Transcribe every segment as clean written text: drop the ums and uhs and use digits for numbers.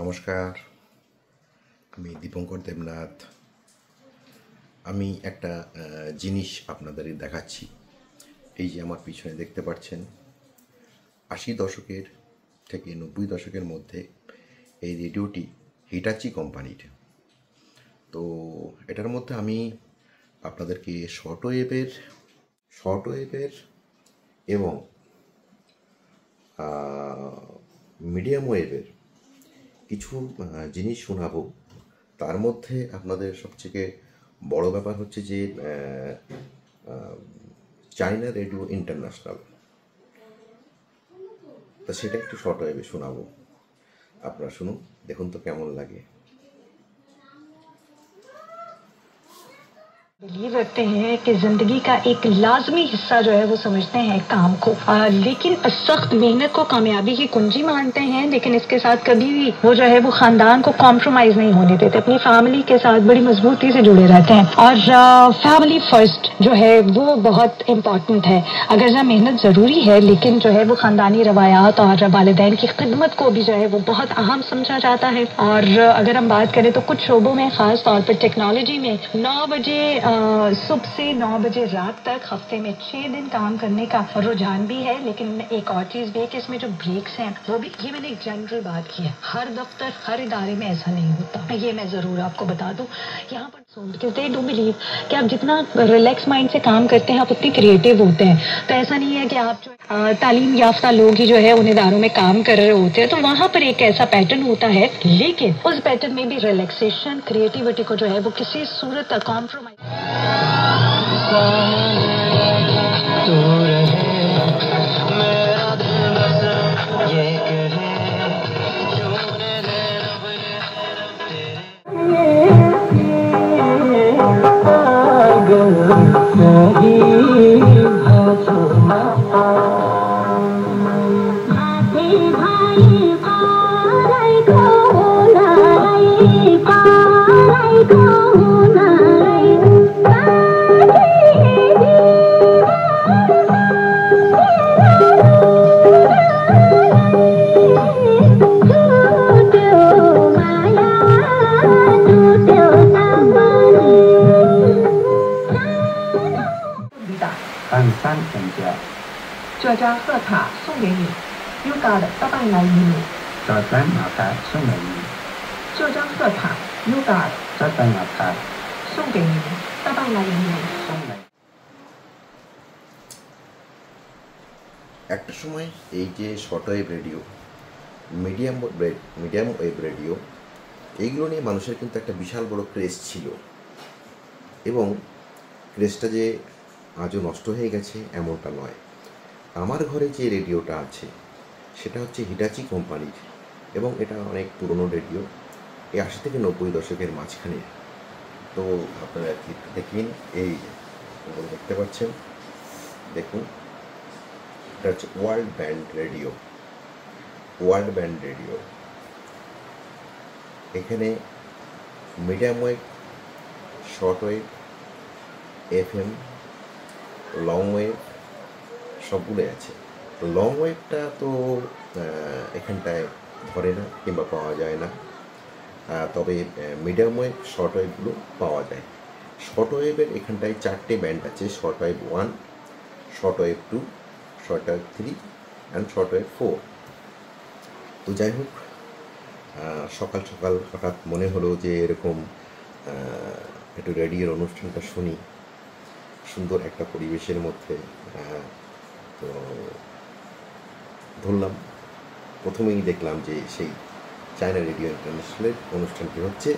নমস্কার, আমি দীপঙ্কর দেবনাথ। আমি একটা জিনিস আপনাদের দেখাচ্ছি। এই যে আমার পিছনে দেখতে পাচ্ছেন, 80 দশকের থেকে 90 দশকের মধ্যে এই রেডিওটি হিটাচি কোম্পানির। তো এটার মধ্যে আমি আপনাদেরকে শর্টওয়েভের এবং মিডিয়াম ওয়েভের কিছু জিনিস শোনাবো। তার মধ্যে আপনাদের সবথেকে বড় ব্যাপার হচ্ছে যে চায়না রেডিও ইন্টারন্যাশনাল, তা সেটা একটু শর্ট ওয়েভে শোনাবো। আপনারা শুনুন, দেখুন তো কেমন লাগে। बिलीव रखते हैं कि जिंदगी का एक लाजमी हिस्सा जो है वो समझते हैं काम को, लेकिन सख्त मेहनत को कामयाबी की कुंजी मानते हैं। लेकिन इसके साथ कभी भी वो जो है वो खानदान को कॉम्प्रोमाइज नहीं होने देते, अपनी फैमिली के साथ बड़ी मजबूती से जुड़े रहते हैं। और फैमिली फर्स्ट जो है वो बहुत इम्पोर्टेंट है। अगर जहाँ मेहनत जरूरी है, लेकिन जो है वो खानदानी रवायात और वालिदैन की खिदमत को भी जो है वो बहुत अहम समझा जाता है। और अगर हम बात करें तो कुछ शोबों में, खास तौर पर टेक्नोलॉजी में, 9 बजे सुबह से 9 बजे रात तक हफ्ते में 6 दिन काम करने का रुझान भी है। लेकिन एक और चीज भी है कि इसमें जो ब्रेक्स हैं वो भी, ये मैंने एक जनरल बात की है, हर दफ्तर हर इदारे में ऐसा नहीं होता, ये मैं जरूर आपको बता दूं। यहाँ पर दे डू बिलीव कि आप जितना रिलैक्स माइंड से काम करते हैं आप उतनी क्रिएटिव होते हैं। तो ऐसा नहीं है कि आप जो तालीम याफ्ता लोग ही जो है उन इदारों में काम कर रहे होते हैं, तो वहां पर एक ऐसा पैटर्न होता है, लेकिन उस पैटर्न में भी रिलैक्सेशन, क्रिएटिविटी को जो है वो किसी सूरत कॉम्प्रोमाइज这张贺卡送给你 ，You got 800来一米。这张贺卡送给你。这张贺卡 You got 送给你800来一米。একটা সময় এই যে short wave radio, medium wave radio, এইগুলো নিয়ে মানুষের কিন্তু একটা বিশাল বড় ক্রেজ ছিল। এবং ক্রেজটা যে আজও নষ্ট হয়ে গেছে এমনটা নয়। আমার ঘরে যে রেডিওটা আছে সেটা হচ্ছে হিটাচি কোম্পানির, এবং এটা অনেক পুরনো রেডিও, এই 80 থেকে 90 দশকের মাঝখানে। তো আপনারা দেখেন, এই দেখতে পাচ্ছেন, দেখুন, এটা হচ্ছে ওয়ার্ল্ড ব্যান্ড রেডিও। এখানে medium wave, short wave, FM, long wave সবগুলোই আছে। লং ওয়েভটা তো এখানটায় ধরে না কিংবা পাওয়া যায় না, তবে মিডিয়াম ওয়েভ, শর্ট ওয়েভগুলো পাওয়া যায়। শর্ট ওয়েভের এখানটায় 4টে ব্যান্ড আছে: short wave 1, short wave 2, short wave 3 and short wave 4। তো যাই হোক, সকাল সকাল হঠাৎ মনে হলো যে এরকম একটু রেডিওর অনুষ্ঠানটা শুনি, সুন্দর একটা পরিবেশের মধ্যে। তো ধরলাম, প্রথমেই দেখলাম যে সেই চায়না রেডিও ইন্টারন্যাশনালের অনুষ্ঠানটি হচ্ছে,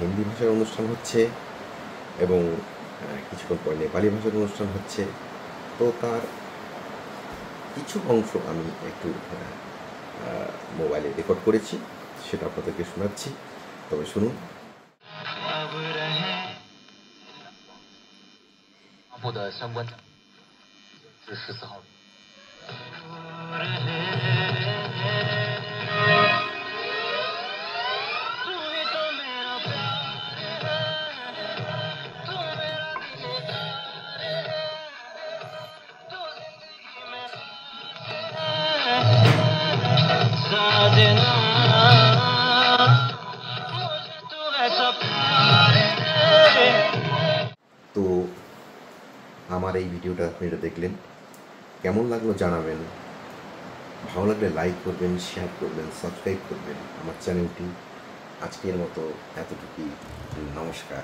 হিন্দি ভাষার অনুষ্ঠান হচ্ছে, এবং কিছুক্ষণ পর নেপালি ভাষার অনুষ্ঠান হচ্ছে। তো তার কিছু অংশ আমি একটু মোবাইলে রেকর্ড করেছি, সেটা আপনাদেরকে শোনাচ্ছি, তবে শুনুন।的相关的是14号。আমার এই ভিডিওটা আপনারা দেখলেন, কেমন লাগলো জানাবেন। ভালো লাগলে লাইক করবেন, শেয়ার করবেন, সাবস্ক্রাইব করবেন আমার চ্যানেলটি। আজকের মতো এতটুকুই, নমস্কার।